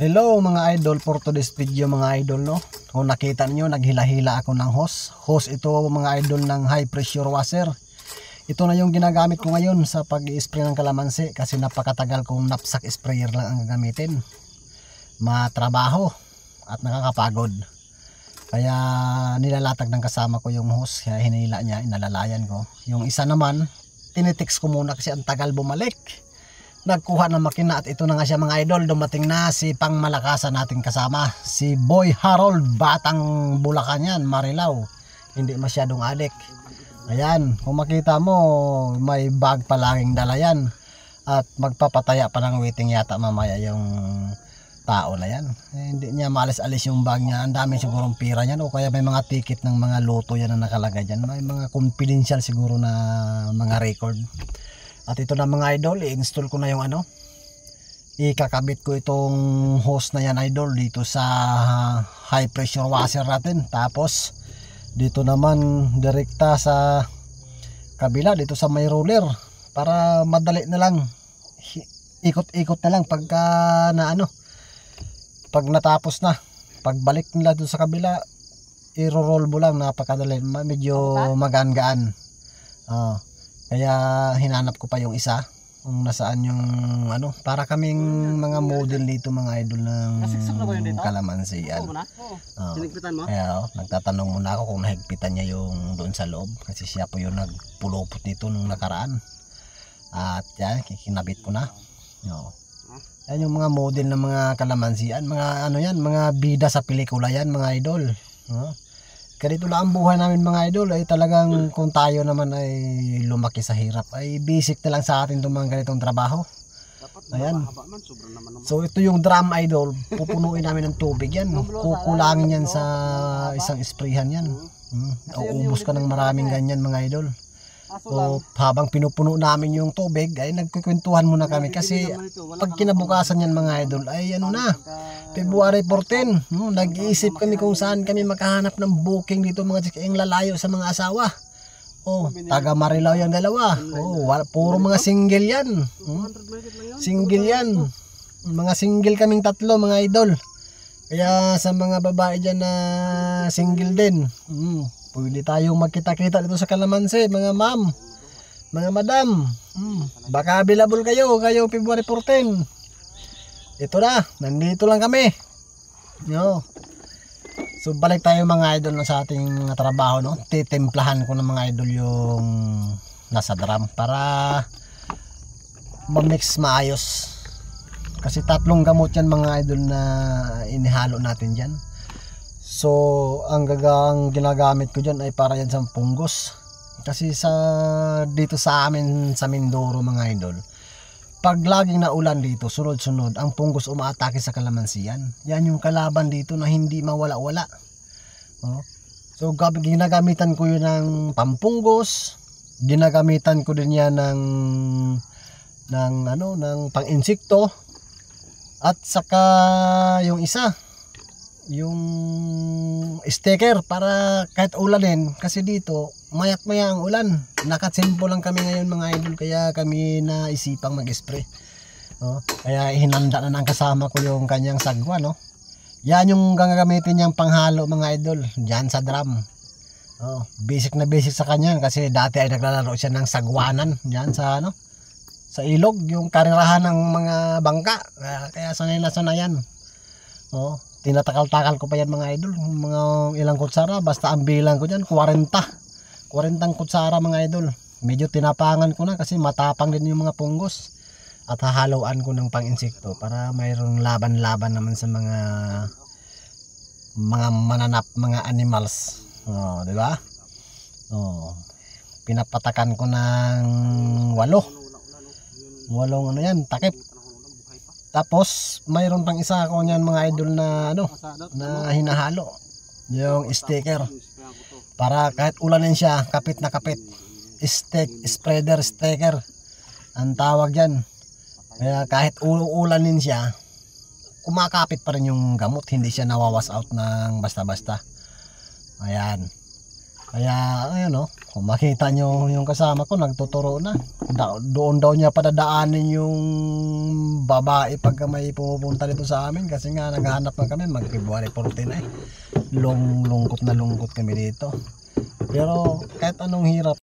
Hello mga idol, for today's video mga idol, no. Kung nakita niyo, naghila-hila ako ng hose. Hose ito mga idol ng high pressure washer. Ito na yung ginagamit ko ngayon sa pag-i-spray ng kalamansi kasi napakatagal kong knapsack sprayer lang ang gagamitin. Matrabaho at nakakapagod. Kaya nilalatag ng kasama ko yung hose, kaya hinila niya, inalalayan ko. Yung isa naman, tinitext ko muna kasi ang tagal bumalik. Nagkuha ng makina at ito na nga siya mga idol. Dumating na si pangmalakasan natin kasama, si Boy Harold, batang Bulacan yan, Marilao, hindi masyadong adik. Ayan, kung makita mo may bag palaging dala yan at magpapataya pa ng waiting yata mamaya yung tao na yan. Hindi niya maalis-alis yung bag niya, ang dami sigurong pira niyan o kaya may mga ticket ng mga loto yan na nakalagay dyan, may mga confidential siguro na mga record. At ito na mga idol, i-install ko na yung ikakabit ko itong hose na yan idol dito sa high pressure washer natin. Tapos dito naman direkta sa kabila, dito sa may roller, para madali na lang, ikot-ikot na lang pagka pag natapos na, pagbalik nila dito sa kabila, i-roll mo lang, napakadali, medyo magaan-gaan. Kaya hinanap ko pa yung isa kung nasaan yung para kaming mga model dito mga idol ng kalamansi yan. Kaya nagtatanong muna ako kung nahigpitan niya yung doon sa loob kasi siya po yung nagpulupot nito nung nakaraan. At yan, kinabit ko na. Yan yung mga model ng mga kalamansi yan, mga yan, mga bida sa pelikula yan mga idol. Ganito lang ang buhay namin mga idol, ay talagang kung tayo naman ay lumaki sa hirap, ay basic na lang sa atin itong mga ganitong trabaho. Ayan. So ito yung drum idol, pupunuin namin ng tubig yan, kukulangin yan sa isang sprayhan yan. Uubos ka ng maraming ganyan mga idol. So habang pinupuno namin yung tubig ay nagkukwentuhan muna kami kasi pag kinabukasan yan mga idol ay February 14, nag-iisip kami kung saan kami makahanap ng booking dito mga chikeng lalayo sa mga asawa. Taga Marilao yung dalawa. Puro mga single yan. Single yan. Mga single kaming tatlo mga idol. Kaya sa mga babae dyan na single din, pwede tayong magkita-kita dito sa kalamansi, mga ma'am, mga madam. Baka available kayo February 14. Ito na, nandito lang kami. So balik tayo mga idol sa ating trabaho, no. Titimplahan ko ng mga idol yung nasa drum para ma-mix maayos. Kasi tatlong gamot yan mga idol na inihalo natin dyan. So ang ginagamit ko dyan ay para yan sa punggos. Kasi dito sa amin sa Mindoro mga idol, pag laging naulan dito sunod-sunod, ang punggos umaatake sa kalamansi yan. Yan yung kalaban dito na hindi mawala-wala. So ginagamitan ko yun ng pampunggos, ginagamitan ko din yan ng pang-insekto, at saka yung isa, yung sticker para kahit ulanin, kasi dito mayak maya ang ulan. Nakatsimpo lang kami ngayon mga idol, kaya kami naisipang mag-spray. Kaya hinanda na ng kasama ko yung kanyang sagwa, no. Yan yung gagamitin niyang panghalo mga idol dyan sa drum. Basic na basic sa kanya kasi dati ay naglalaro siya ng sagwanan dyan sa ilog, yung karirahan ng mga bangka. Kaya sanay na sanayan. Tinatakal-takal ko pa yan mga idol, mga ilang kutsara, basta ang bilang ko dyan 40 kutsara mga idol. Medyo tinapangan ko na kasi matapang din yung mga punggos, at hahaluan ko ng pang-insekto para mayroong laban-laban naman sa mga mananap, mga animals. Di ba? Pinapatakan ko ng 8 takip. Tapos mayroon pang isa ako niyan mga idol na na hinahalo, yung sticker, para kahit ulanin siya, kapit na kapit. Spreader sticker ang tawag dyan. Kaya kahit ulanin siya, kumakapit pa rin yung gamot, hindi siya nawawas out ng basta-basta. Ayan. Kaya ayun no, kung makita nyo yung kasama ko nagtuturo na. Doon daw niya padadaanin yung babae pagka may pumupunta dito sa amin kasi nga naghahanap na kami mag February 14 na eh. Lungkot na lungkot kami dito. Pero kahit anong hirap